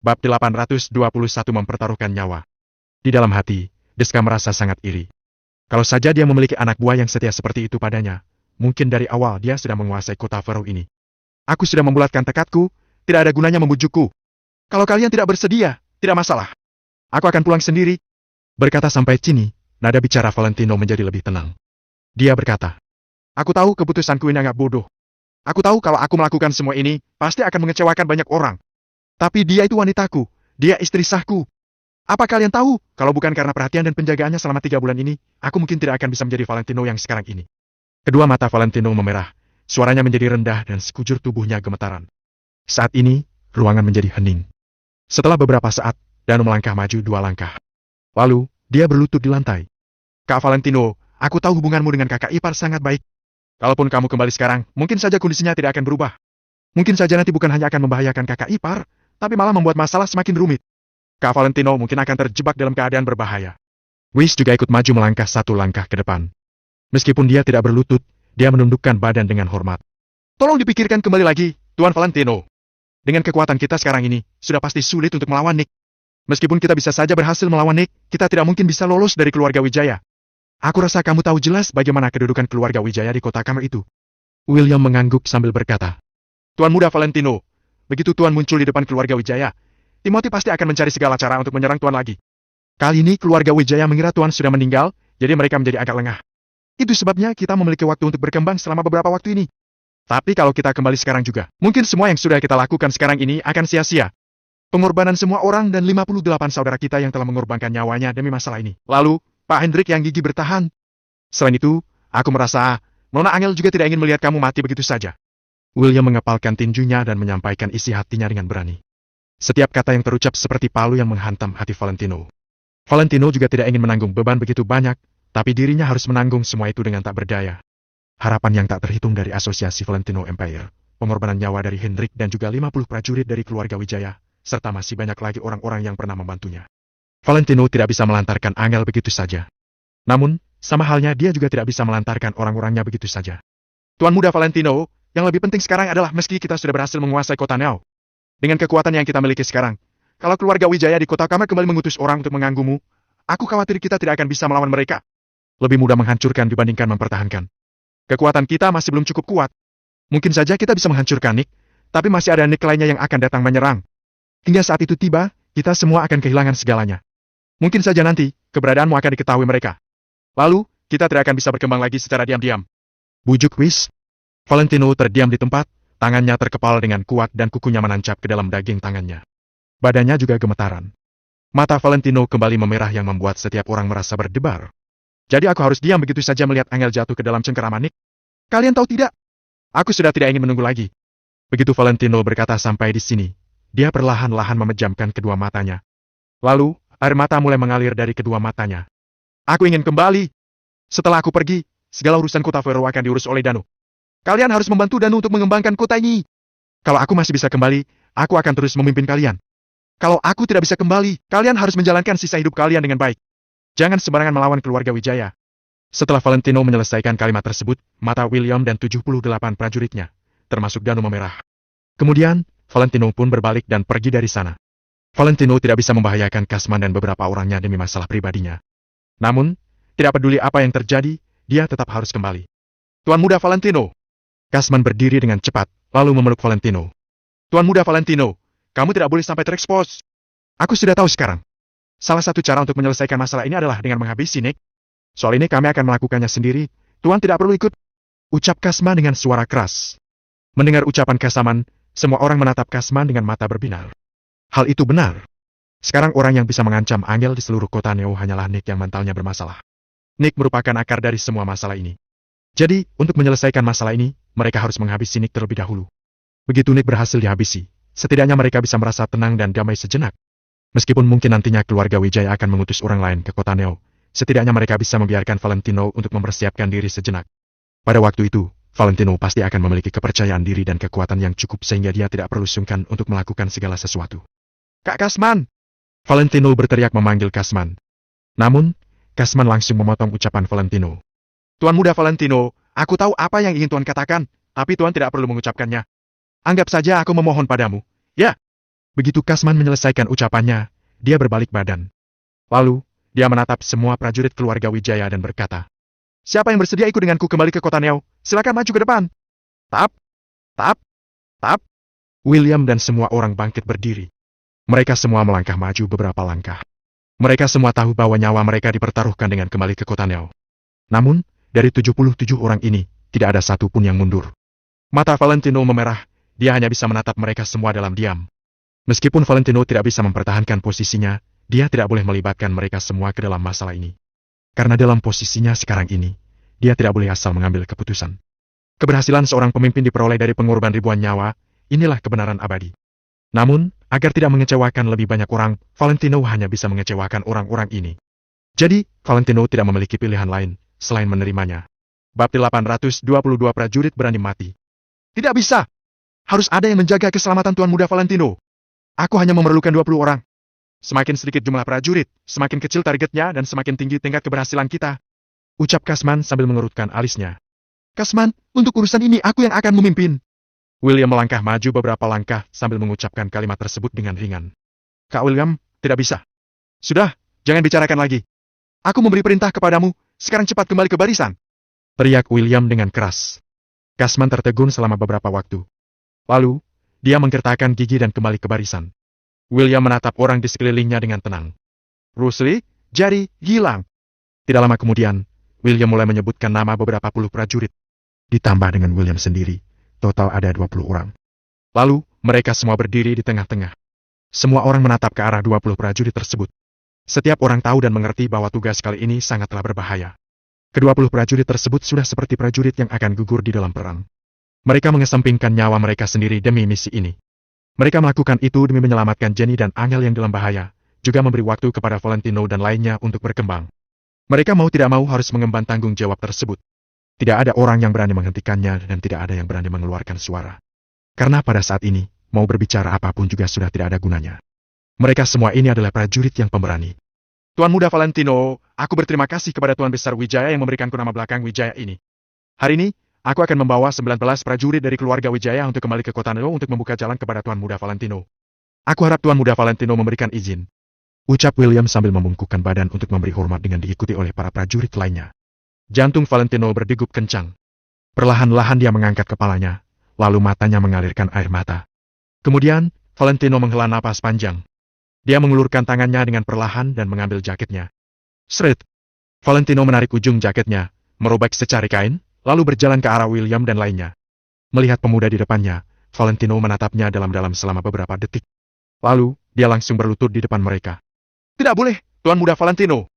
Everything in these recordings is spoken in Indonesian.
Bab 821 mempertaruhkan nyawa. Di dalam hati, Deska merasa sangat iri. Kalau saja dia memiliki anak buah yang setia seperti itu padanya, mungkin dari awal dia sudah menguasai kota Faroe ini. Aku sudah membulatkan tekadku, tidak ada gunanya membujukku. Kalau kalian tidak bersedia, tidak masalah. Aku akan pulang sendiri. Berkata sampai sini, nada bicara Valentino menjadi lebih tenang. Dia berkata, aku tahu keputusanku ini agak bodoh. Aku tahu kalau aku melakukan semua ini, pasti akan mengecewakan banyak orang. Tapi dia itu wanitaku, dia istri sahku. Apa kalian tahu, kalau bukan karena perhatian dan penjagaannya selama 3 bulan ini, aku mungkin tidak akan bisa menjadi Valentino yang sekarang ini. Kedua mata Valentino memerah, suaranya menjadi rendah dan sekujur tubuhnya gemetaran. Saat ini, ruangan menjadi hening. Setelah beberapa saat, Danu melangkah maju 2 langkah. Lalu, dia berlutut di lantai. Kak Valentino, aku tahu hubunganmu dengan kakak ipar sangat baik. Kalaupun kamu kembali sekarang, mungkin saja kondisinya tidak akan berubah. Mungkin saja nanti bukan hanya akan membahayakan kakak ipar, tapi malah membuat masalah semakin rumit. Kak Valentino mungkin akan terjebak dalam keadaan berbahaya. Wish juga ikut maju melangkah 1 langkah ke depan. Meskipun dia tidak berlutut, dia menundukkan badan dengan hormat. Tolong dipikirkan kembali lagi, Tuan Valentino. Dengan kekuatan kita sekarang ini, sudah pasti sulit untuk melawan Nick. Meskipun kita bisa saja berhasil melawan Nick, kita tidak mungkin bisa lolos dari keluarga Wijaya. Aku rasa kamu tahu jelas bagaimana kedudukan keluarga Wijaya di kota Kamer itu. William mengangguk sambil berkata, Tuan muda Valentino, begitu Tuan muncul di depan keluarga Wijaya, Timothy pasti akan mencari segala cara untuk menyerang Tuan lagi. Kali ini keluarga Wijaya mengira Tuan sudah meninggal, jadi mereka menjadi agak lengah. Itu sebabnya kita memiliki waktu untuk berkembang selama beberapa waktu ini. Tapi kalau kita kembali sekarang juga, mungkin semua yang sudah kita lakukan sekarang ini akan sia-sia. Pengorbanan semua orang dan 58 saudara kita yang telah mengorbankan nyawanya demi masalah ini. Lalu, Pak Hendrik yang gigih bertahan. Selain itu, aku merasa, Nona Angel juga tidak ingin melihat kamu mati begitu saja. William mengepalkan tinjunya dan menyampaikan isi hatinya dengan berani. Setiap kata yang terucap seperti palu yang menghantam hati Valentino. Valentino juga tidak ingin menanggung beban begitu banyak, tapi dirinya harus menanggung semua itu dengan tak berdaya. Harapan yang tak terhitung dari asosiasi Valentino Empire, pengorbanan nyawa dari Hendrik dan juga 50 prajurit dari keluarga Wijaya, serta masih banyak lagi orang-orang yang pernah membantunya. Valentino tidak bisa melantarkan Angel begitu saja. Namun, sama halnya dia juga tidak bisa melantarkan orang-orangnya begitu saja. Tuan muda Valentino, yang lebih penting sekarang adalah meski kita sudah berhasil menguasai kota Neo. Dengan kekuatan yang kita miliki sekarang, kalau keluarga Wijaya di kota Kamer kembali mengutus orang untuk mengganggumu, aku khawatir kita tidak akan bisa melawan mereka. Lebih mudah menghancurkan dibandingkan mempertahankan. Kekuatan kita masih belum cukup kuat. Mungkin saja kita bisa menghancurkan Nick, tapi masih ada Nick lainnya yang akan datang menyerang. Hingga saat itu tiba, kita semua akan kehilangan segalanya. Mungkin saja nanti, keberadaanmu akan diketahui mereka. Lalu, kita tidak akan bisa berkembang lagi secara diam-diam. Bujuk Wish. Valentino terdiam di tempat, tangannya terkepal dengan kuat dan kukunya menancap ke dalam daging tangannya. Badannya juga gemetaran. Mata Valentino kembali memerah yang membuat setiap orang merasa berdebar. Jadi aku harus diam begitu saja melihat Angel jatuh ke dalam cengkeraman Nick? Kalian tahu tidak? Aku sudah tidak ingin menunggu lagi. Begitu Valentino berkata sampai di sini, dia perlahan-lahan memejamkan kedua matanya. Lalu, air mata mulai mengalir dari kedua matanya. Aku ingin kembali. Setelah aku pergi, segala urusan kota Faroe akan diurus oleh Danu. Kalian harus membantu Danu untuk mengembangkan kota ini. Kalau aku masih bisa kembali, aku akan terus memimpin kalian. Kalau aku tidak bisa kembali, kalian harus menjalankan sisa hidup kalian dengan baik. Jangan sembarangan melawan keluarga Wijaya. Setelah Valentino menyelesaikan kalimat tersebut, mata William dan 78 prajuritnya, termasuk Danu memerah. Kemudian, Valentino pun berbalik dan pergi dari sana. Valentino tidak bisa membahayakan Kasman dan beberapa orangnya demi masalah pribadinya. Namun, tidak peduli apa yang terjadi, dia tetap harus kembali. Tuan muda Valentino. Kasman berdiri dengan cepat, lalu memeluk Valentino. Tuan muda Valentino, kamu tidak boleh sampai terekspos. Aku sudah tahu sekarang. Salah satu cara untuk menyelesaikan masalah ini adalah dengan menghabisi Nick. Soal ini kami akan melakukannya sendiri, Tuan tidak perlu ikut. Ucap Kasman dengan suara keras. Mendengar ucapan Kasman, semua orang menatap Kasman dengan mata berbinar. Hal itu benar. Sekarang orang yang bisa mengancam Angel di seluruh kota Neo hanyalah Nick yang mentalnya bermasalah. Nick merupakan akar dari semua masalah ini. Jadi, untuk menyelesaikan masalah ini, mereka harus menghabisi Nick terlebih dahulu. Begitu Nick berhasil dihabisi, setidaknya mereka bisa merasa tenang dan damai sejenak. Meskipun mungkin nantinya keluarga Wijaya akan mengutus orang lain ke kota Neo, setidaknya mereka bisa membiarkan Valentino untuk mempersiapkan diri sejenak. Pada waktu itu, Valentino pasti akan memiliki kepercayaan diri dan kekuatan yang cukup sehingga dia tidak perlu sungkan untuk melakukan segala sesuatu. Kak Kasman! Valentino berteriak memanggil Kasman. Namun, Kasman langsung memotong ucapan Valentino. Tuan muda Valentino, aku tahu apa yang ingin Tuan katakan, tapi Tuan tidak perlu mengucapkannya. Anggap saja aku memohon padamu. Ya. Begitu Kasman menyelesaikan ucapannya, dia berbalik badan. Lalu, dia menatap semua prajurit keluarga Wijaya dan berkata, "Siapa yang bersedia ikut denganku kembali ke kota Neo? Silakan maju ke depan." Tap, tap, tap. William dan semua orang bangkit berdiri. Mereka semua melangkah maju beberapa langkah. Mereka semua tahu bahwa nyawa mereka dipertaruhkan dengan kembali ke kota Neo. Namun, dari 77 orang ini, tidak ada satu pun yang mundur. Mata Valentino memerah, dia hanya bisa menatap mereka semua dalam diam. Meskipun Valentino tidak bisa mempertahankan posisinya, dia tidak boleh melibatkan mereka semua ke dalam masalah ini. Karena dalam posisinya sekarang ini, dia tidak boleh asal mengambil keputusan. Keberhasilan seorang pemimpin diperoleh dari pengorban ribuan nyawa, inilah kebenaran abadi. Namun, agar tidak mengecewakan lebih banyak orang, Valentino hanya bisa mengecewakan orang-orang ini. Jadi, Valentino tidak memiliki pilihan lain, selain menerimanya. Bab 822 prajurit berani mati. Tidak bisa! Harus ada yang menjaga keselamatan Tuan Muda Valentino. Aku hanya memerlukan 20 orang. Semakin sedikit jumlah prajurit, semakin kecil targetnya dan semakin tinggi tingkat keberhasilan kita. Ucap Kasman sambil mengerutkan alisnya. Kasman, untuk urusan ini aku yang akan memimpin. William melangkah maju beberapa langkah sambil mengucapkan kalimat tersebut dengan ringan. Kak William, tidak bisa. Sudah, jangan bicarakan lagi. Aku memberi perintah kepadamu, sekarang cepat kembali ke barisan. Teriak William dengan keras. Kasman tertegun selama beberapa waktu. Lalu, dia menggertakkan gigi dan kembali ke barisan. William menatap orang di sekelilingnya dengan tenang. Bruce Lee, jadi, hilang. Tidak lama kemudian, William mulai menyebutkan nama beberapa puluh prajurit. Ditambah dengan William sendiri. Total ada 20 orang. Lalu, mereka semua berdiri di tengah-tengah. Semua orang menatap ke arah 20 prajurit tersebut. Setiap orang tahu dan mengerti bahwa tugas kali ini sangatlah berbahaya. Ke-20 prajurit tersebut sudah seperti prajurit yang akan gugur di dalam perang. Mereka mengesampingkan nyawa mereka sendiri demi misi ini. Mereka melakukan itu demi menyelamatkan Jenny dan Angel yang dalam bahaya, juga memberi waktu kepada Valentino dan lainnya untuk berkembang. Mereka mau tidak mau harus mengemban tanggung jawab tersebut. Tidak ada orang yang berani menghentikannya dan tidak ada yang berani mengeluarkan suara. Karena pada saat ini, mau berbicara apapun juga sudah tidak ada gunanya. Mereka semua ini adalah prajurit yang pemberani. Tuan Muda Valentino, aku berterima kasih kepada Tuan Besar Wijaya yang memberikanku nama belakang Wijaya ini. Hari ini, aku akan membawa 19 prajurit dari keluarga Wijaya untuk kembali ke kota Neo untuk membuka jalan kepada Tuan Muda Valentino. Aku harap Tuan Muda Valentino memberikan izin. Ucap William sambil membungkukkan badan untuk memberi hormat dengan diikuti oleh para prajurit lainnya. Jantung Valentino berdegup kencang. Perlahan-lahan dia mengangkat kepalanya, lalu matanya mengalirkan air mata. Kemudian, Valentino menghela napas panjang. Dia mengulurkan tangannya dengan perlahan dan mengambil jaketnya. Seret! Valentino menarik ujung jaketnya, merobek secari kain, lalu berjalan ke arah William dan lainnya. Melihat pemuda di depannya, Valentino menatapnya dalam-dalam selama beberapa detik. Lalu, dia langsung berlutut di depan mereka. Tidak boleh, Tuan Muda Valentino!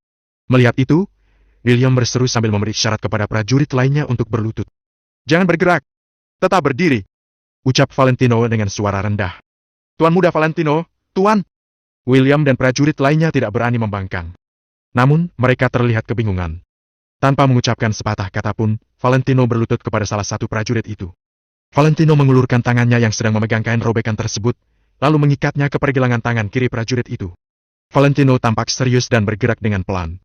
Melihat itu, William berseru sambil memberi isyarat kepada prajurit lainnya untuk berlutut. Jangan bergerak. Tetap berdiri. Ucap Valentino dengan suara rendah. Tuan Muda Valentino, Tuan! William dan prajurit lainnya tidak berani membangkang. Namun, mereka terlihat kebingungan. Tanpa mengucapkan sepatah kata pun, Valentino berlutut kepada salah satu prajurit itu. Valentino mengulurkan tangannya yang sedang memegang kain robekan tersebut, lalu mengikatnya ke pergelangan tangan kiri prajurit itu. Valentino tampak serius dan bergerak dengan pelan.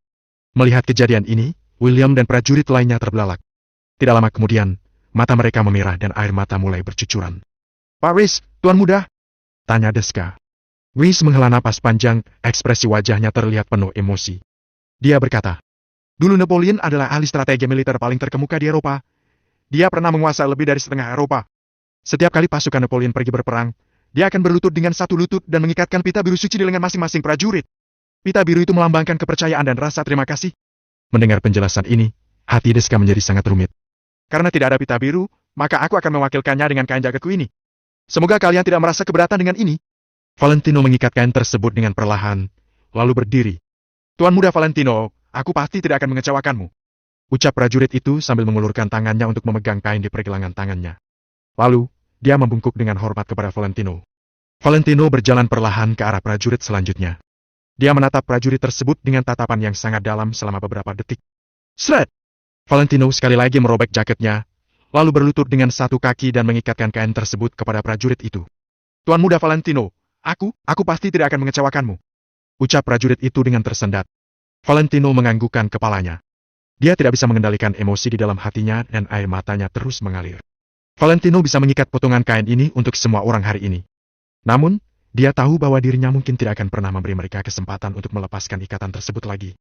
Melihat kejadian ini, William dan prajurit lainnya terbelalak. Tidak lama kemudian, mata mereka memerah dan air mata mulai bercucuran. Pak Rhys, Tuan Muda? Tanya Deska. Rhys menghela napas panjang, ekspresi wajahnya terlihat penuh emosi. Dia berkata, dulu Napoleon adalah ahli strategi militer paling terkemuka di Eropa. Dia pernah menguasai lebih dari setengah Eropa. Setiap kali pasukan Napoleon pergi berperang, dia akan berlutut dengan satu lutut dan mengikatkan pita biru suci di lengan masing-masing prajurit. Pita biru itu melambangkan kepercayaan dan rasa terima kasih. Mendengar penjelasan ini, hati Deska menjadi sangat rumit. Karena tidak ada pita biru, maka aku akan mewakilkannya dengan kain jaketku ini. Semoga kalian tidak merasa keberatan dengan ini. Valentino mengikat kain tersebut dengan perlahan, lalu berdiri. Tuan Muda Valentino, aku pasti tidak akan mengecewakanmu. Ucap prajurit itu sambil mengulurkan tangannya untuk memegang kain di pergelangan tangannya. Lalu, dia membungkuk dengan hormat kepada Valentino. Valentino berjalan perlahan ke arah prajurit selanjutnya. Dia menatap prajurit tersebut dengan tatapan yang sangat dalam selama beberapa detik. Seret! Valentino sekali lagi merobek jaketnya, lalu berlutut dengan satu kaki dan mengikatkan kain tersebut kepada prajurit itu. Tuan Muda Valentino, aku pasti tidak akan mengecewakanmu. Ucap prajurit itu dengan tersendat. Valentino menganggukkan kepalanya. Dia tidak bisa mengendalikan emosi di dalam hatinya dan air matanya terus mengalir. Valentino bisa mengikat potongan kain ini untuk semua orang hari ini. Namun, Dia tahu bahwa dirinya mungkin tidak akan pernah memberi mereka kesempatan untuk melepaskan ikatan tersebut lagi.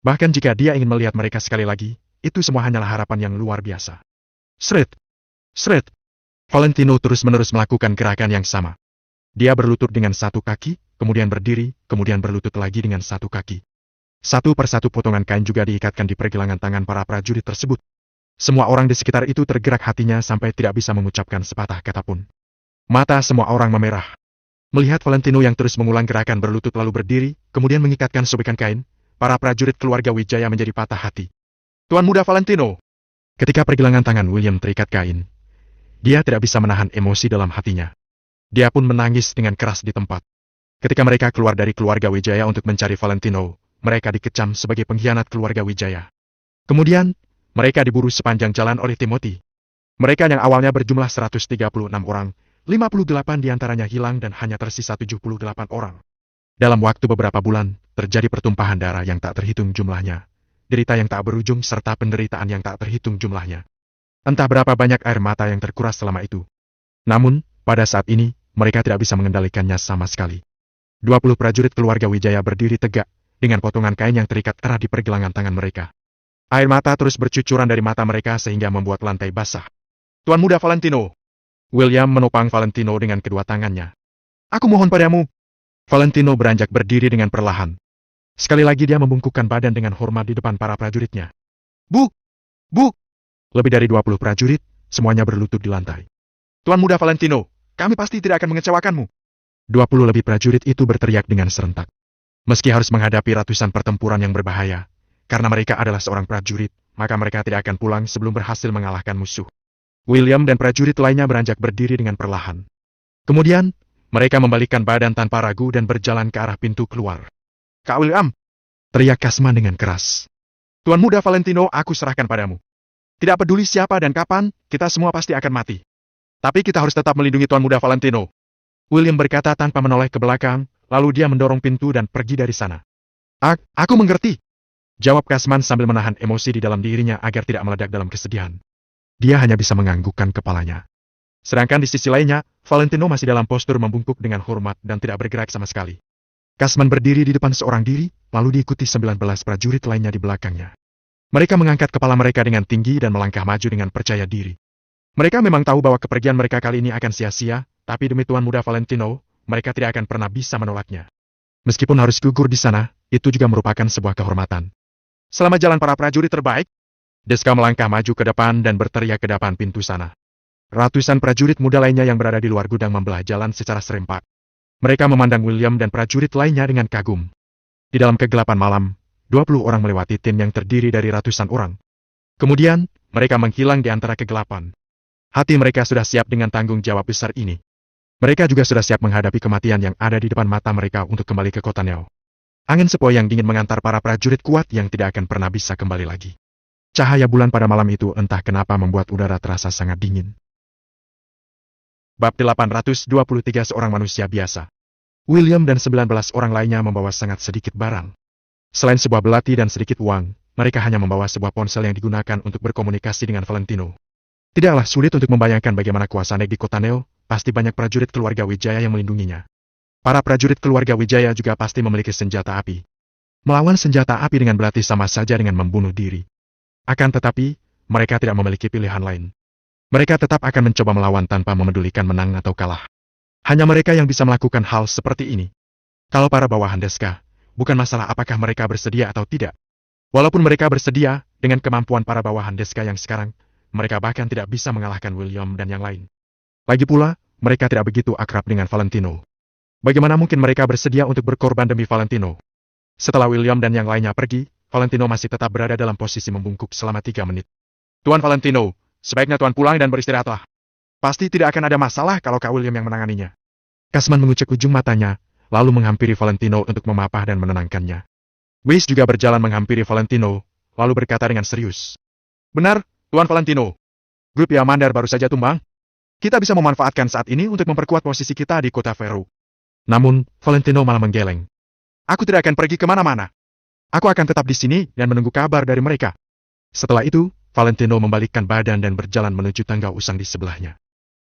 Bahkan jika dia ingin melihat mereka sekali lagi, itu semua hanyalah harapan yang luar biasa. Sret! Sret! Valentino terus-menerus melakukan gerakan yang sama. Dia berlutut dengan satu kaki, kemudian berdiri, kemudian berlutut lagi dengan satu kaki. Satu persatu potongan kain juga diikatkan di pergelangan tangan para prajurit tersebut. Semua orang di sekitar itu tergerak hatinya sampai tidak bisa mengucapkan sepatah kata pun. Mata semua orang memerah. Melihat Valentino yang terus mengulang gerakan berlutut lalu berdiri, kemudian mengikatkan sobekan kain, para prajurit keluarga Wijaya menjadi patah hati. Tuan Muda Valentino! Ketika pergelangan tangan William terikat kain, dia tidak bisa menahan emosi dalam hatinya. Dia pun menangis dengan keras di tempat. Ketika mereka keluar dari keluarga Wijaya untuk mencari Valentino, mereka dikecam sebagai pengkhianat keluarga Wijaya. Kemudian, mereka diburu sepanjang jalan oleh Timothy. Mereka yang awalnya berjumlah 136 orang, 58 diantaranya hilang dan hanya tersisa 78 orang. Dalam waktu beberapa bulan, terjadi pertumpahan darah yang tak terhitung jumlahnya, derita yang tak berujung serta penderitaan yang tak terhitung jumlahnya. Entah berapa banyak air mata yang terkuras selama itu. Namun, pada saat ini, mereka tidak bisa mengendalikannya sama sekali. 20 prajurit keluarga Wijaya berdiri tegak, dengan potongan kain yang terikat erat di pergelangan tangan mereka. Air mata terus bercucuran dari mata mereka sehingga membuat lantai basah. Tuan Muda Valentino! William menopang Valentino dengan kedua tangannya. Aku mohon padamu. Valentino beranjak berdiri dengan perlahan. Sekali lagi dia membungkukkan badan dengan hormat di depan para prajuritnya. Bu! Bu! Lebih dari 20 prajurit, semuanya berlutut di lantai. Tuan Muda Valentino, kami pasti tidak akan mengecewakanmu. 20 lebih prajurit itu berteriak dengan serentak. Meski harus menghadapi ratusan pertempuran yang berbahaya, karena mereka adalah seorang prajurit, maka mereka tidak akan pulang sebelum berhasil mengalahkan musuh. William dan prajurit lainnya beranjak berdiri dengan perlahan. Kemudian, mereka membalikkan badan tanpa ragu dan berjalan ke arah pintu keluar. Kak William! Teriak Kasman dengan keras. Tuan Muda Valentino, aku serahkan padamu. Tidak peduli siapa dan kapan, kita semua pasti akan mati. Tapi kita harus tetap melindungi Tuan Muda Valentino. William berkata tanpa menoleh ke belakang, lalu dia mendorong pintu dan pergi dari sana. Aku mengerti. Jawab Kasman sambil menahan emosi di dalam dirinya agar tidak meledak dalam kesedihan. Dia hanya bisa menganggukkan kepalanya. Sedangkan di sisi lainnya, Valentino masih dalam postur membungkuk dengan hormat dan tidak bergerak sama sekali. Kasman berdiri di depan seorang diri, lalu diikuti 19 prajurit lainnya di belakangnya. Mereka mengangkat kepala mereka dengan tinggi dan melangkah maju dengan percaya diri. Mereka memang tahu bahwa kepergian mereka kali ini akan sia-sia, tapi demi Tuan Muda Valentino, mereka tidak akan pernah bisa menolaknya. Meskipun harus gugur di sana, itu juga merupakan sebuah kehormatan. Selamat jalan para prajurit terbaik. Deska melangkah maju ke depan dan berteriak ke depan pintu sana. Ratusan prajurit muda lainnya yang berada di luar gudang membelah jalan secara serempak. Mereka memandang William dan prajurit lainnya dengan kagum. Di dalam kegelapan malam, 20 orang melewati tim yang terdiri dari ratusan orang. Kemudian, mereka menghilang di antara kegelapan. Hati mereka sudah siap dengan tanggung jawab besar ini. Mereka juga sudah siap menghadapi kematian yang ada di depan mata mereka untuk kembali ke kota Neo. Angin sepoi yang dingin mengantar para prajurit kuat yang tidak akan pernah bisa kembali lagi. Cahaya bulan pada malam itu entah kenapa membuat udara terasa sangat dingin. Bab 823 seorang manusia biasa. William dan 19 orang lainnya membawa sangat sedikit barang. Selain sebuah belati dan sedikit uang, mereka hanya membawa sebuah ponsel yang digunakan untuk berkomunikasi dengan Valentino. Tidaklah sulit untuk membayangkan bagaimana kuasa Nek di kota Neo, pasti banyak prajurit keluarga Wijaya yang melindunginya. Para prajurit keluarga Wijaya juga pasti memiliki senjata api. Melawan senjata api dengan belati sama saja dengan membunuh diri. Akan tetapi, mereka tidak memiliki pilihan lain. Mereka tetap akan mencoba melawan tanpa memedulikan menang atau kalah. Hanya mereka yang bisa melakukan hal seperti ini. Kalau para bawahan Deska, bukan masalah apakah mereka bersedia atau tidak. Walaupun mereka bersedia, dengan kemampuan para bawahan Deska yang sekarang, mereka bahkan tidak bisa mengalahkan William dan yang lain. Lagi pula, mereka tidak begitu akrab dengan Valentino. Bagaimana mungkin mereka bersedia untuk berkorban demi Valentino? Setelah William dan yang lainnya pergi, Valentino masih tetap berada dalam posisi membungkuk selama 3 menit. Tuan Valentino, sebaiknya Tuan pulang dan beristirahatlah. Pasti tidak akan ada masalah kalau Kak William yang menanganinya. Kasman mengucek ujung matanya, lalu menghampiri Valentino untuk memapah dan menenangkannya. Weiss juga berjalan menghampiri Valentino, lalu berkata dengan serius. Benar, Tuan Valentino. Grup Yamandar baru saja tumbang. Kita bisa memanfaatkan saat ini untuk memperkuat posisi kita di kota Veru. Namun, Valentino malah menggeleng. Aku tidak akan pergi kemana-mana. Aku akan tetap di sini dan menunggu kabar dari mereka. Setelah itu, Valentino membalikkan badan dan berjalan menuju tangga usang di sebelahnya.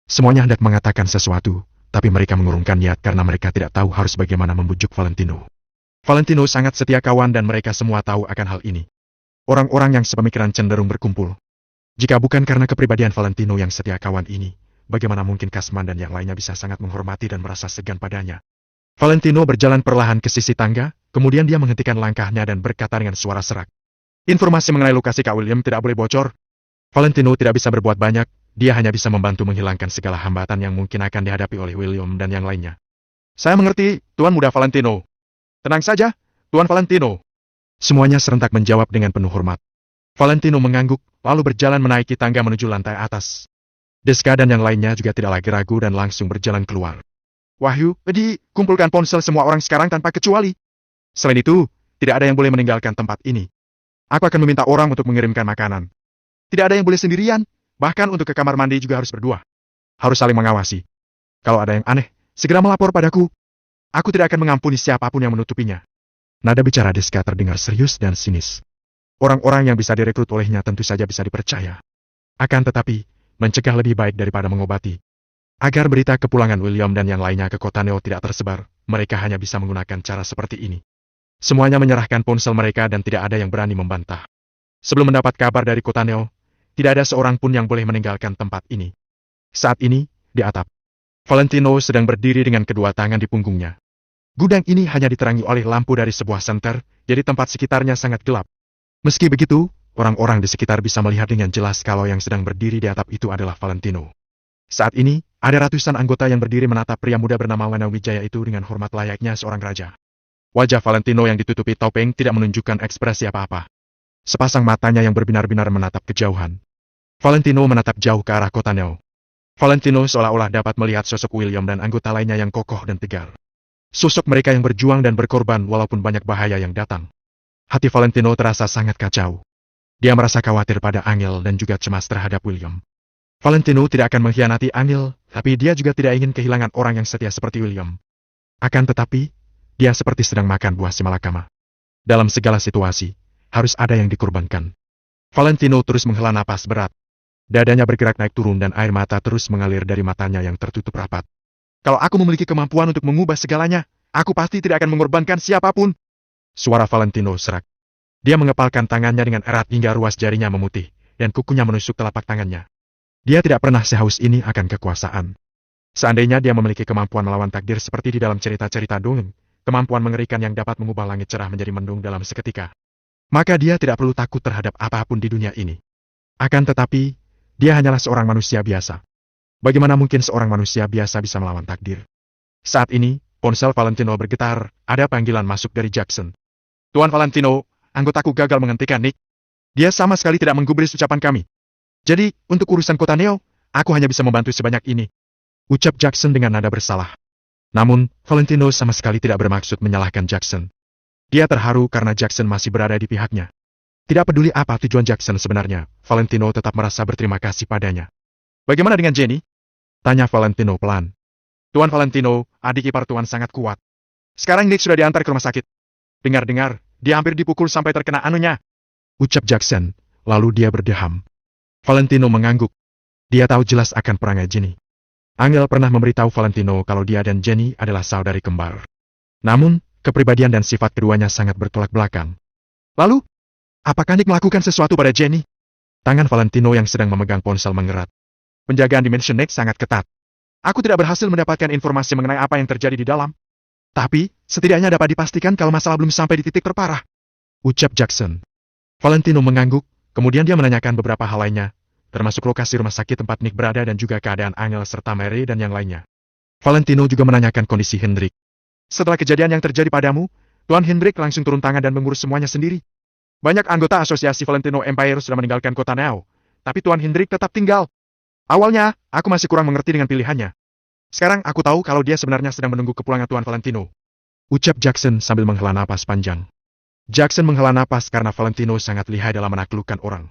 Semuanya hendak mengatakan sesuatu, tapi mereka mengurungkan niat karena mereka tidak tahu harus bagaimana membujuk Valentino. Valentino sangat setia kawan dan mereka semua tahu akan hal ini. Orang-orang yang sepemikiran cenderung berkumpul. Jika bukan karena kepribadian Valentino yang setia kawan ini, bagaimana mungkin Kasman dan yang lainnya bisa sangat menghormati dan merasa segan padanya. Valentino berjalan perlahan ke sisi tangga, kemudian dia menghentikan langkahnya dan berkata dengan suara serak. Informasi mengenai lokasi Kak William tidak boleh bocor. Valentino tidak bisa berbuat banyak, dia hanya bisa membantu menghilangkan segala hambatan yang mungkin akan dihadapi oleh William dan yang lainnya. Saya mengerti, Tuan Muda Valentino. Tenang saja, Tuan Valentino. Semuanya serentak menjawab dengan penuh hormat. Valentino mengangguk, lalu berjalan menaiki tangga menuju lantai atas. Deska dan yang lainnya juga tidak lagi ragu dan langsung berjalan keluar. Wahyu, kumpulkan ponsel semua orang sekarang tanpa kecuali. Selain itu, tidak ada yang boleh meninggalkan tempat ini. Aku akan meminta orang untuk mengirimkan makanan. Tidak ada yang boleh sendirian, bahkan untuk ke kamar mandi juga harus berdua. Harus saling mengawasi. Kalau ada yang aneh, segera melapor padaku. Aku tidak akan mengampuni siapapun yang menutupinya. Nada bicara Deska terdengar serius dan sinis. Orang-orang yang bisa direkrut olehnya tentu saja bisa dipercaya. Akan tetapi, mencegah lebih baik daripada mengobati. Agar berita kepulangan William dan yang lainnya ke kota Neo tidak tersebar, mereka hanya bisa menggunakan cara seperti ini. Semuanya menyerahkan ponsel mereka dan tidak ada yang berani membantah. Sebelum mendapat kabar dari kota Neo, tidak ada seorang pun yang boleh meninggalkan tempat ini. Saat ini, di atap, Valentino sedang berdiri dengan kedua tangan di punggungnya. Gudang ini hanya diterangi oleh lampu dari sebuah senter, jadi tempat sekitarnya sangat gelap. Meski begitu, orang-orang di sekitar bisa melihat dengan jelas kalau yang sedang berdiri di atap itu adalah Valentino. Saat ini, ada ratusan anggota yang berdiri menatap pria muda bernama Wana Wijaya itu dengan hormat layaknya seorang raja. Wajah Valentino yang ditutupi topeng tidak menunjukkan ekspresi apa-apa. Sepasang matanya yang berbinar-binar menatap kejauhan. Valentino menatap jauh ke arah kota Neo. Valentino seolah-olah dapat melihat sosok William dan anggota lainnya yang kokoh dan tegar. Sosok mereka yang berjuang dan berkorban walaupun banyak bahaya yang datang. Hati Valentino terasa sangat kacau. Dia merasa khawatir pada Angel dan juga cemas terhadap William. Valentino tidak akan mengkhianati Angel, tapi dia juga tidak ingin kehilangan orang yang setia seperti William. Akan tetapi, dia seperti sedang makan buah si malakama. Dalam segala situasi, harus ada yang dikorbankan. Valentino terus menghela napas berat. Dadanya bergerak naik turun dan air mata terus mengalir dari matanya yang tertutup rapat. Kalau aku memiliki kemampuan untuk mengubah segalanya, aku pasti tidak akan mengorbankan siapapun. Suara Valentino serak. Dia mengepalkan tangannya dengan erat hingga ruas jarinya memutih, dan kukunya menusuk telapak tangannya. Dia tidak pernah sehaus ini akan kekuasaan. Seandainya dia memiliki kemampuan melawan takdir seperti di dalam cerita-cerita dongeng, kemampuan mengerikan yang dapat mengubah langit cerah menjadi mendung dalam seketika, maka dia tidak perlu takut terhadap apapun di dunia ini. Akan tetapi, dia hanyalah seorang manusia biasa. Bagaimana mungkin seorang manusia biasa bisa melawan takdir? Saat ini, ponsel Valentino bergetar, ada panggilan masuk dari Jackson. Tuan Valentino, anggotaku gagal menghentikan Nick. Dia sama sekali tidak menggubris ucapan kami. Jadi, untuk urusan kota Neo, aku hanya bisa membantu sebanyak ini. Ucap Jackson dengan nada bersalah. Namun, Valentino sama sekali tidak bermaksud menyalahkan Jackson. Dia terharu karena Jackson masih berada di pihaknya. Tidak peduli apa tujuan Jackson sebenarnya, Valentino tetap merasa berterima kasih padanya. Bagaimana dengan Jenny? Tanya Valentino pelan. Tuan Valentino, adik ipar Tuan sangat kuat. Sekarang Nick sudah diantar ke rumah sakit. Dengar-dengar, dia hampir dipukul sampai terkena anunya. Ucap Jackson, lalu dia berdeham. Valentino mengangguk. Dia tahu jelas akan perangai Jenny. Angel pernah memberitahu Valentino kalau dia dan Jenny adalah saudari kembar. Namun, kepribadian dan sifat keduanya sangat bertolak belakang. Lalu, apakah Nick melakukan sesuatu pada Jenny? Tangan Valentino yang sedang memegang ponsel mengerat. Penjagaan Dimension Next sangat ketat. Aku tidak berhasil mendapatkan informasi mengenai apa yang terjadi di dalam. Tapi, setidaknya dapat dipastikan kalau masalah belum sampai di titik terparah. Ucap Jackson. Valentino mengangguk, kemudian dia menanyakan beberapa hal lainnya, termasuk lokasi rumah sakit tempat Nick berada dan juga keadaan Angel serta Mary dan yang lainnya. Valentino juga menanyakan kondisi Hendrik. Setelah kejadian yang terjadi padamu, Tuan Hendrik langsung turun tangan dan mengurus semuanya sendiri. Banyak anggota asosiasi Valentino Empire sudah meninggalkan kota Neo, tapi Tuan Hendrik tetap tinggal. Awalnya, aku masih kurang mengerti dengan pilihannya. Sekarang aku tahu kalau dia sebenarnya sedang menunggu kepulangan Tuan Valentino. Ucap Jackson sambil menghela napas panjang. Jackson menghela napas karena Valentino sangat lihai dalam menaklukkan orang.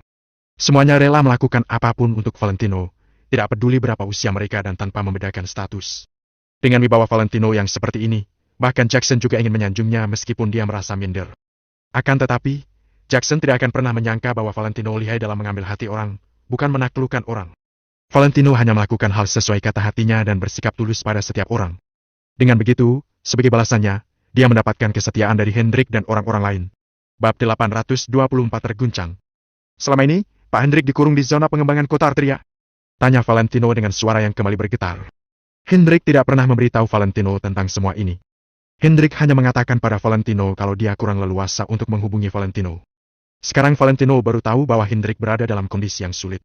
Semuanya rela melakukan apapun untuk Valentino, tidak peduli berapa usia mereka dan tanpa membedakan status. Dengan wibawa Valentino yang seperti ini, bahkan Jackson juga ingin menyanjungnya meskipun dia merasa minder. Akan tetapi, Jackson tidak akan pernah menyangka bahwa Valentino lihai dalam mengambil hati orang, bukan menaklukkan orang. Valentino hanya melakukan hal sesuai kata hatinya dan bersikap tulus pada setiap orang. Dengan begitu, sebagai balasannya, dia mendapatkan kesetiaan dari Hendrik dan orang-orang lain. Bab 824 terguncang. Selama ini, Pak Hendrik dikurung di zona pengembangan kota Arteria. Tanya Valentino dengan suara yang kembali bergetar. Hendrik tidak pernah memberitahu Valentino tentang semua ini. Hendrik hanya mengatakan pada Valentino kalau dia kurang leluasa untuk menghubungi Valentino. Sekarang Valentino baru tahu bahwa Hendrik berada dalam kondisi yang sulit.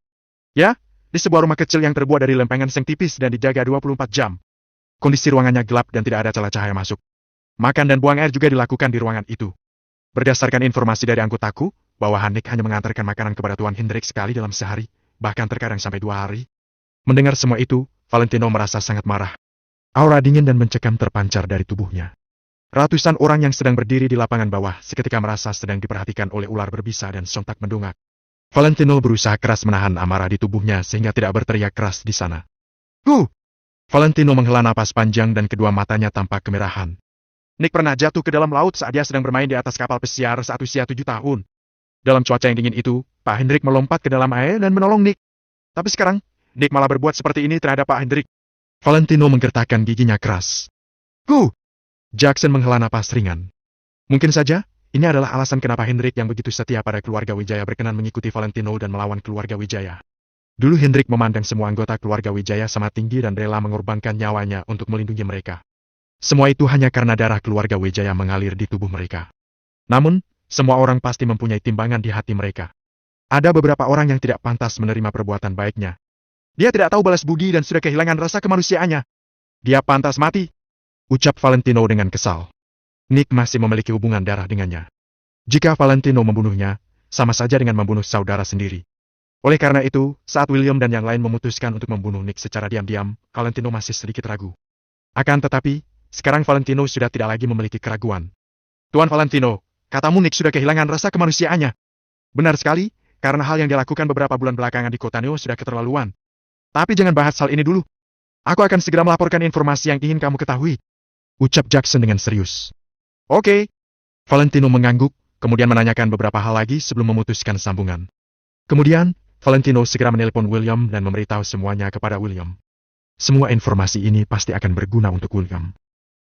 Ya, di sebuah rumah kecil yang terbuat dari lempengan seng tipis dan dijaga 24 jam. Kondisi ruangannya gelap dan tidak ada celah cahaya masuk. Makan dan buang air juga dilakukan di ruangan itu. Berdasarkan informasi dari anggotaku, bahwa Hendrik hanya mengantarkan makanan kepada Tuan Hendrik sekali dalam sehari, bahkan terkadang sampai 2 hari. Mendengar semua itu, Valentino merasa sangat marah. Aura dingin dan mencekam terpancar dari tubuhnya. Ratusan orang yang sedang berdiri di lapangan bawah seketika merasa sedang diperhatikan oleh ular berbisa dan sontak mendongak. Valentino berusaha keras menahan amarah di tubuhnya sehingga tidak berteriak keras di sana. Valentino menghela napas panjang dan kedua matanya tampak kemerahan. Nick pernah jatuh ke dalam laut saat dia sedang bermain di atas kapal pesiar saat usia 7 tahun. Dalam cuaca yang dingin itu, Pak Hendrik melompat ke dalam air dan menolong Nick. Tapi sekarang, Nick malah berbuat seperti ini terhadap Pak Hendrik. Valentino menggertakkan giginya keras. Jackson menghela napas ringan. Mungkin saja, ini adalah alasan kenapa Hendrik yang begitu setia pada keluarga Wijaya berkenan mengikuti Valentino dan melawan keluarga Wijaya. Dulu Hendrik memandang semua anggota keluarga Wijaya sama tinggi dan rela mengorbankan nyawanya untuk melindungi mereka. Semua itu hanya karena darah keluarga Wijaya mengalir di tubuh mereka. Namun, semua orang pasti mempunyai timbangan di hati mereka. Ada beberapa orang yang tidak pantas menerima perbuatan baiknya. Dia tidak tahu balas budi dan sudah kehilangan rasa kemanusiaannya. Dia pantas mati, ucap Valentino dengan kesal. Nick masih memiliki hubungan darah dengannya. Jika Valentino membunuhnya, sama saja dengan membunuh saudara sendiri. Oleh karena itu, saat William dan yang lain memutuskan untuk membunuh Nick secara diam-diam, Valentino masih sedikit ragu. Akan tetapi, sekarang Valentino sudah tidak lagi memiliki keraguan. Tuan Valentino, katamu Nick sudah kehilangan rasa kemanusiaannya. Benar sekali, karena hal yang dilakukan beberapa bulan belakangan di kota Neo sudah keterlaluan. Tapi jangan bahas hal ini dulu. Aku akan segera melaporkan informasi yang ingin kamu ketahui, ucap Jackson dengan serius. Oke. Valentino mengangguk, kemudian menanyakan beberapa hal lagi sebelum memutuskan sambungan. Kemudian, Valentino segera menelpon William dan memberitahu semuanya kepada William. Semua informasi ini pasti akan berguna untuk William.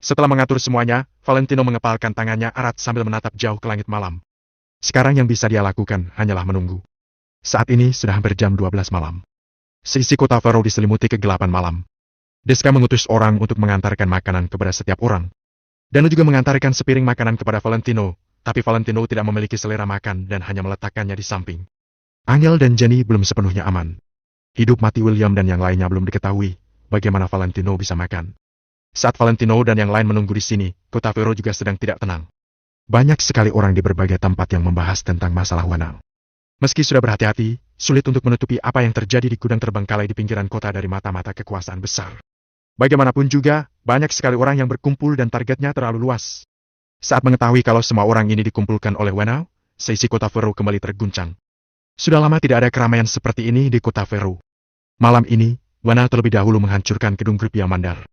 Setelah mengatur semuanya, Valentino mengepalkan tangannya erat sambil menatap jauh ke langit malam. Sekarang yang bisa dia lakukan hanyalah menunggu. Saat ini sudah hampir jam 12 malam. Sisi kota Faro diselimuti kegelapan malam. Deska mengutus orang untuk mengantarkan makanan kepada setiap orang. Danu juga mengantarkan sepiring makanan kepada Valentino, tapi Valentino tidak memiliki selera makan dan hanya meletakkannya di samping. Angel dan Jenny belum sepenuhnya aman. Hidup mati William dan yang lainnya belum diketahui, bagaimana Valentino bisa makan. Saat Valentino dan yang lain menunggu di sini, kota Faro juga sedang tidak tenang. Banyak sekali orang di berbagai tempat yang membahas tentang masalah Wanal. Meski sudah berhati-hati, sulit untuk menutupi apa yang terjadi di gudang terbengkalai di pinggiran kota dari mata-mata kekuasaan besar. Bagaimanapun juga, banyak sekali orang yang berkumpul dan targetnya terlalu luas. Saat mengetahui kalau semua orang ini dikumpulkan oleh Wanal, seisi kota Faro kembali terguncang. Sudah lama tidak ada keramaian seperti ini di kota Faro. Malam ini, Wanal terlebih dahulu menghancurkan gedung grup Yamandar.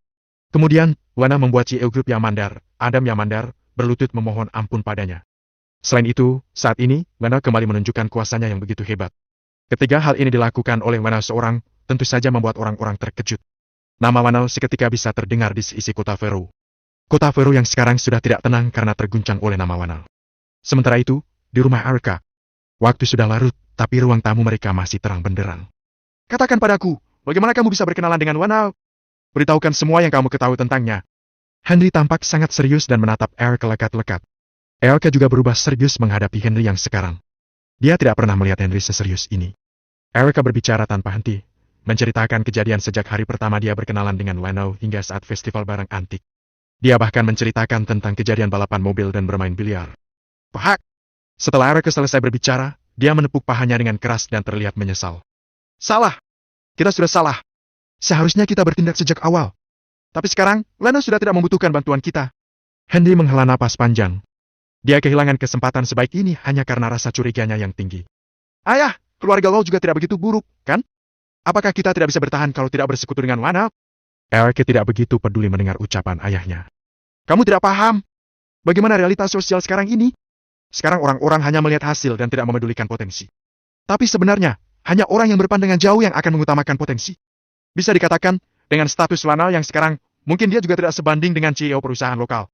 Kemudian, Wanal membuat CEO grup Yamandar, Adam Yamandar, berlutut memohon ampun padanya. Selain itu, saat ini, Wanal kembali menunjukkan kuasanya yang begitu hebat. Ketiga hal ini dilakukan oleh Wanal seorang, tentu saja membuat orang-orang terkejut. Nama Wanal seketika bisa terdengar di seisi kota Faro. Kota Faro yang sekarang sudah tidak tenang karena terguncang oleh nama Wanal. Sementara itu, di rumah Arka, waktu sudah larut, tapi ruang tamu mereka masih terang benderang. Katakan padaku, bagaimana kamu bisa berkenalan dengan Wanal? Beritahukan semua yang kamu ketahui tentangnya. Henry tampak sangat serius dan menatap Arka lekat-lekat. Arka juga berubah serius menghadapi Henry yang sekarang. Dia tidak pernah melihat Henry seserius ini. Arka berbicara tanpa henti, menceritakan kejadian sejak hari pertama dia berkenalan dengan Wanal hingga saat festival barang antik. Dia bahkan menceritakan tentang kejadian balapan mobil dan bermain biliar. Pahak! Setelah Arka selesai berbicara, dia menepuk pahanya dengan keras dan terlihat menyesal. Salah! Kita sudah salah. Seharusnya kita bertindak sejak awal. Tapi sekarang, Lana sudah tidak membutuhkan bantuan kita. Henry menghela napas panjang. Dia kehilangan kesempatan sebaik ini hanya karena rasa curiganya yang tinggi. Ayah, keluarga lo juga tidak begitu buruk, kan? Apakah kita tidak bisa bertahan kalau tidak bersekutu dengan Lana? Eric tidak begitu peduli mendengar ucapan ayahnya. Kamu tidak paham. Bagaimana realitas sosial sekarang ini? Sekarang orang-orang hanya melihat hasil dan tidak memedulikan potensi. Tapi sebenarnya, Hanya orang yang berpandangan jauh yang akan mengutamakan potensi. Bisa dikatakan, dengan status Lanal yang sekarang, mungkin dia juga tidak sebanding dengan CEO perusahaan lokal.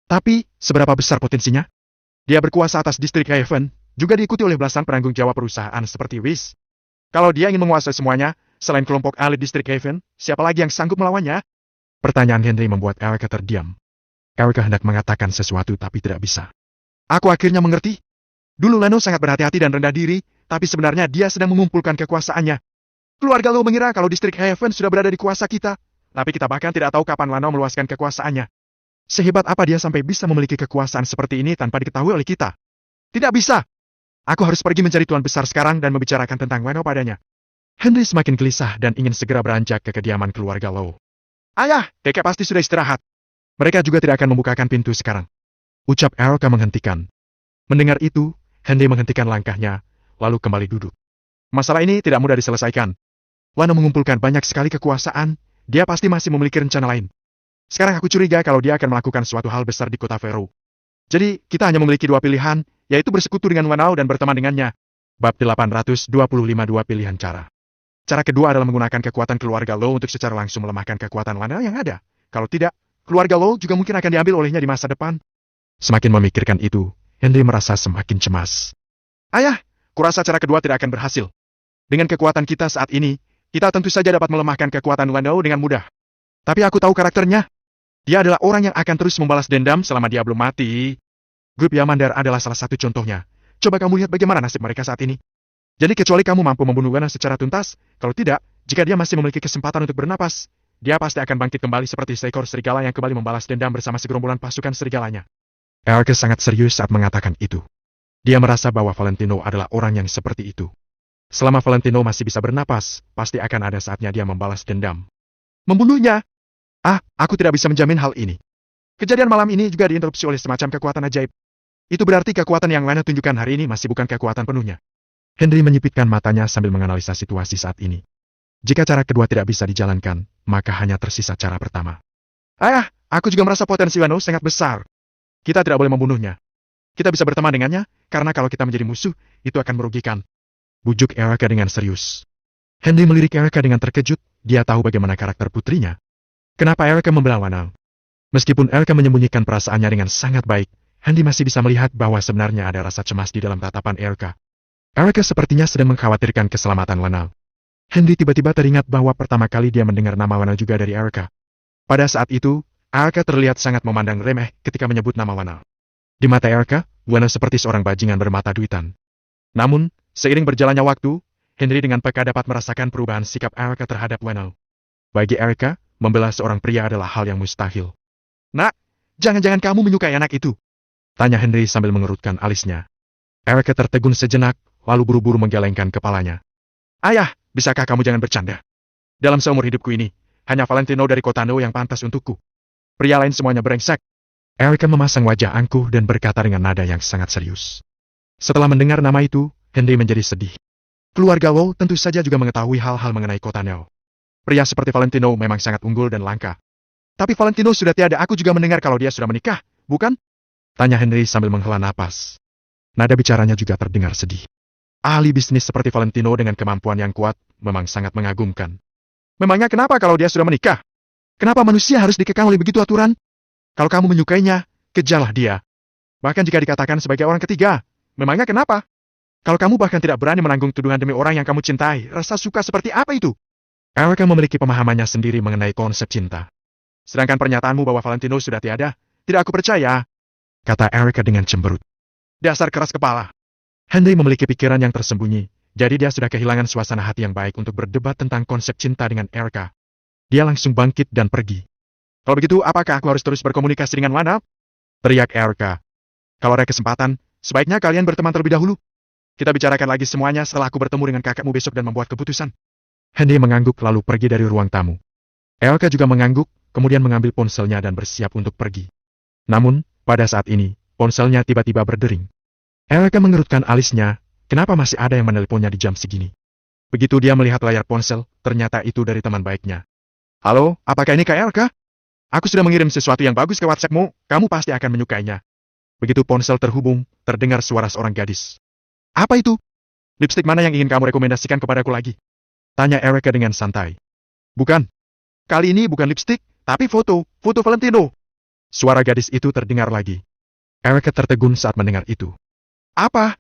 Tapi, seberapa besar potensinya? Dia berkuasa atas distrik Haven, juga diikuti oleh belasan penanggung jawab perusahaan seperti Wish. Kalau dia ingin menguasai semuanya, selain kelompok elit distrik Haven, siapa lagi yang sanggup melawannya? Pertanyaan Henry membuat Erica terdiam. Erica hendak mengatakan sesuatu tapi tidak bisa. Aku akhirnya mengerti. Dulu Lano sangat berhati-hati dan rendah diri, tapi sebenarnya dia sedang mengumpulkan kekuasaannya. Keluarga Lo mengira kalau distrik Haven sudah berada di kuasa kita, tapi kita bahkan tidak tahu kapan Lano meluaskan kekuasaannya. Sehebat apa dia sampai bisa memiliki kekuasaan seperti ini tanpa diketahui oleh kita? Tidak bisa. Aku harus pergi mencari tuan besar sekarang dan membicarakan tentang Lano padanya. Henry semakin gelisah dan ingin segera beranjak ke kediaman keluarga Lo. Ayah, kakek pasti sudah istirahat. Mereka juga tidak akan membukakan pintu sekarang. Ucap Erica menghentikan. Mendengar itu, Henry menghentikan langkahnya, lalu kembali duduk. Masalah ini tidak mudah diselesaikan. Lano mengumpulkan banyak sekali kekuasaan, dia pasti masih memiliki rencana lain. Sekarang aku curiga kalau dia akan melakukan suatu hal besar di kota Vero. Jadi, kita hanya memiliki dua pilihan, yaitu bersekutu dengan Lanao dan berteman dengannya. Bab 825 dua pilihan cara. Cara kedua adalah menggunakan kekuatan keluarga Lo untuk secara langsung melemahkan kekuatan Lanao yang ada. Kalau tidak, keluarga Lo juga mungkin akan diambil olehnya di masa depan. Semakin memikirkan itu, Henry merasa semakin cemas. Ayah, kurasa cara kedua tidak akan berhasil. Dengan kekuatan kita saat ini, kita tentu saja dapat melemahkan kekuatan Lanao dengan mudah. Tapi aku tahu karakternya. Dia adalah orang yang akan terus membalas dendam selama dia belum mati. Grup Yamandar adalah salah satu contohnya. Coba kamu lihat bagaimana nasib mereka saat ini. Jadi kecuali kamu mampu membunuh Lana secara tuntas, kalau tidak, jika dia masih memiliki kesempatan untuk bernapas, dia pasti akan bangkit kembali seperti seekor serigala yang kembali membalas dendam bersama segerombolan pasukan serigalanya. Erica sangat serius saat mengatakan itu. Dia merasa bahwa Valentino adalah orang yang seperti itu. Selama Valentino masih bisa bernapas, pasti akan ada saatnya dia membalas dendam. Membunuhnya? Aku tidak bisa menjamin hal ini. Kejadian malam ini juga diinterupsi oleh semacam kekuatan ajaib. Itu berarti kekuatan yang Lana tunjukkan hari ini masih bukan kekuatan penuhnya. Henry menyipitkan matanya sambil menganalisa situasi saat ini. Jika cara kedua tidak bisa dijalankan, maka hanya tersisa cara pertama. Ayah, aku juga merasa potensi Lano sangat besar. Kita tidak boleh membunuhnya. Kita bisa berteman dengannya, karena kalau kita menjadi musuh, itu akan merugikan. Bujuk Erica dengan serius. Henry melirik Erica dengan terkejut, dia tahu bagaimana karakter putrinya. Kenapa Erica membela Lano? Meskipun Erica menyembunyikan perasaannya dengan sangat baik, Henry masih bisa melihat bahwa sebenarnya ada rasa cemas di dalam tatapan Erica. Erica sepertinya sedang mengkhawatirkan keselamatan Lano. Henry tiba-tiba teringat bahwa pertama kali dia mendengar nama Lano juga dari Erica. Pada saat itu, Erica terlihat sangat memandang remeh ketika menyebut nama Lano. Di mata Erica, Lano seperti seorang bajingan bermata duitan. Namun, seiring berjalannya waktu, Henry dengan peka dapat merasakan perubahan sikap Erica terhadap Lano. Bagi Erica, membela seorang pria adalah hal yang mustahil. Nak, jangan-jangan kamu menyukai anak itu? Tanya Henry sambil mengerutkan alisnya. Erica tertegun sejenak, lalu buru-buru menggelengkan kepalanya. Ayah, bisakah kamu jangan bercanda? Dalam seumur hidupku ini, hanya Valentino dari kota No yang pantas untukku. Pria lain semuanya brengsek. Erica memasang wajah angkuh dan berkata dengan nada yang sangat serius. Setelah mendengar nama itu, Henry menjadi sedih. Keluarga Lo tentu saja juga mengetahui hal-hal mengenai kota No. Pria seperti Valentino memang sangat unggul dan langka. Tapi Valentino sudah tiada, aku juga mendengar kalau dia sudah menikah, bukan? Tanya Henry sambil menghela napas. Nada bicaranya juga terdengar sedih. Ahli bisnis seperti Valentino dengan kemampuan yang kuat, memang sangat mengagumkan. Memangnya kenapa kalau dia sudah menikah? Kenapa manusia harus dikekang oleh begitu aturan? Kalau kamu menyukainya, kejarlah dia. Bahkan jika dikatakan sebagai orang ketiga, memangnya kenapa? Kalau kamu bahkan tidak berani menanggung tuduhan demi orang yang kamu cintai, rasa suka seperti apa itu? Erica memiliki pemahamannya sendiri mengenai konsep cinta. Sedangkan pernyataanmu bahwa Valentino sudah tiada, tidak aku percaya, kata Erica dengan cemberut. Dasar keras kepala. Henry memiliki pikiran yang tersembunyi, jadi dia sudah kehilangan suasana hati yang baik untuk berdebat tentang konsep cinta dengan Erica. Dia langsung bangkit dan pergi. Kalau begitu, apakah aku harus terus berkomunikasi dengan Lana? Teriak Erica. Kalau ada kesempatan, sebaiknya kalian berteman terlebih dahulu. Kita bicarakan lagi semuanya setelah aku bertemu dengan kakakmu besok dan membuat keputusan. Henry mengangguk lalu pergi dari ruang tamu. Erica juga mengangguk, kemudian mengambil ponselnya dan bersiap untuk pergi. Namun, pada saat ini, ponselnya tiba-tiba berdering. Erica mengerutkan alisnya, kenapa masih ada yang menelponnya di jam segini? Begitu dia melihat layar ponsel, ternyata itu dari teman baiknya. Halo, apakah ini Kak Erica? Aku sudah mengirim sesuatu yang bagus ke WhatsAppmu, kamu pasti akan menyukainya. Begitu ponsel terhubung, terdengar suara seorang gadis. Apa itu? Lipstik mana yang ingin kamu rekomendasikan kepadaku lagi? Tanya Erica dengan santai. Bukan. Kali ini bukan lipstik, tapi foto Valentino. Suara gadis itu terdengar lagi. Erica tertegun saat mendengar itu. Apa?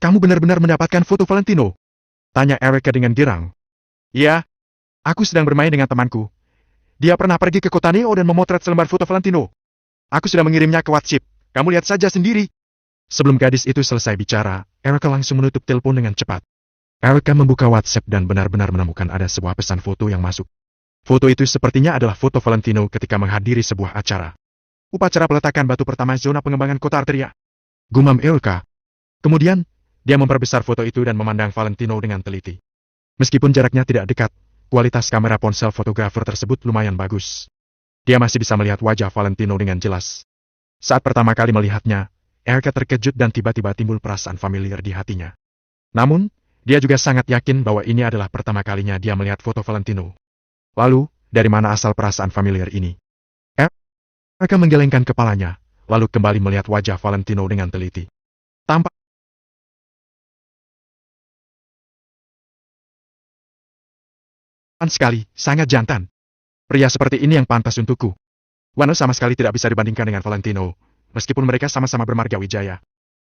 Kamu benar-benar mendapatkan foto Valentino? Tanya Erica dengan girang. Iya. Aku sedang bermain dengan temanku. Dia pernah pergi ke kota Neo dan memotret selembar foto Valentino. Aku sudah mengirimnya ke WhatsApp. Kamu lihat saja sendiri. Sebelum gadis itu selesai bicara, Erica langsung menutup telepon dengan cepat. Erica membuka WhatsApp dan benar-benar menemukan ada sebuah pesan foto yang masuk. Foto itu sepertinya adalah foto Valentino ketika menghadiri sebuah acara. Upacara peletakan batu pertama zona pengembangan kota Arteria. Gumam Erica. Kemudian, dia memperbesar foto itu dan memandang Valentino dengan teliti. Meskipun jaraknya tidak dekat, kualitas kamera ponsel fotografer tersebut lumayan bagus. Dia masih bisa melihat wajah Valentino dengan jelas. Saat pertama kali melihatnya, Erica terkejut dan tiba-tiba timbul perasaan familiar di hatinya. Namun, dia juga sangat yakin bahwa ini adalah pertama kalinya dia melihat foto Valentino. Lalu, dari mana asal perasaan familiar ini? Erica menggelengkan kepalanya, lalu kembali melihat wajah Valentino dengan teliti. Tampak sekali, sangat jantan. Pria seperti ini yang pantas untukku. Wano sama sekali tidak bisa dibandingkan dengan Valentino, meskipun mereka sama-sama bermarga wijaya.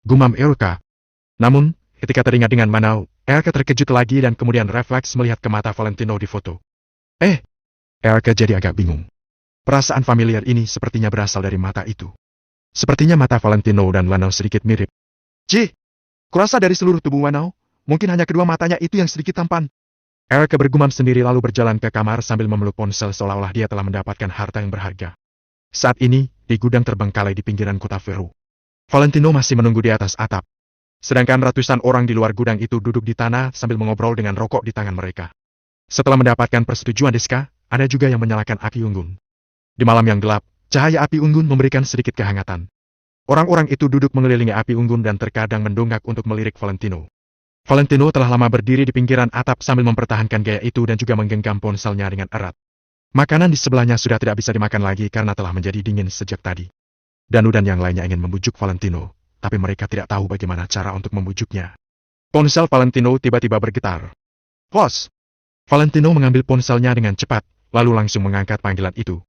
Gumam Erica. Namun, ketika teringat dengan Manau, Erica terkejut lagi dan kemudian refleks melihat ke mata Valentino di foto. Erica jadi agak bingung. Perasaan familiar ini sepertinya berasal dari mata itu. Sepertinya mata Valentino dan Lanao sedikit mirip. Kurasa dari seluruh tubuh Lanao, mungkin hanya kedua matanya itu yang sedikit tampan. Erica bergumam sendiri lalu berjalan ke kamar sambil memeluk ponsel seolah-olah dia telah mendapatkan harta yang berharga. Saat ini, di gudang terbengkalai di pinggiran kota Vero. Valentino masih menunggu di atas atap. Sedangkan ratusan orang di luar gudang itu duduk di tanah sambil mengobrol dengan rokok di tangan mereka. Setelah mendapatkan persetujuan Deska, ada juga yang menyalakan api unggun. Di malam yang gelap, cahaya api unggun memberikan sedikit kehangatan. Orang-orang itu duduk mengelilingi api unggun dan terkadang mendongak untuk melirik Valentino. Valentino telah lama berdiri di pinggiran atap sambil mempertahankan gaya itu dan juga menggenggam ponselnya dengan erat. Makanan di sebelahnya sudah tidak bisa dimakan lagi karena telah menjadi dingin sejak tadi. Danu dan yang lainnya ingin membujuk Valentino, tapi mereka tidak tahu bagaimana cara untuk membujuknya. Ponsel Valentino tiba-tiba bergetar. Bos! Valentino mengambil ponselnya dengan cepat, lalu langsung mengangkat panggilan itu.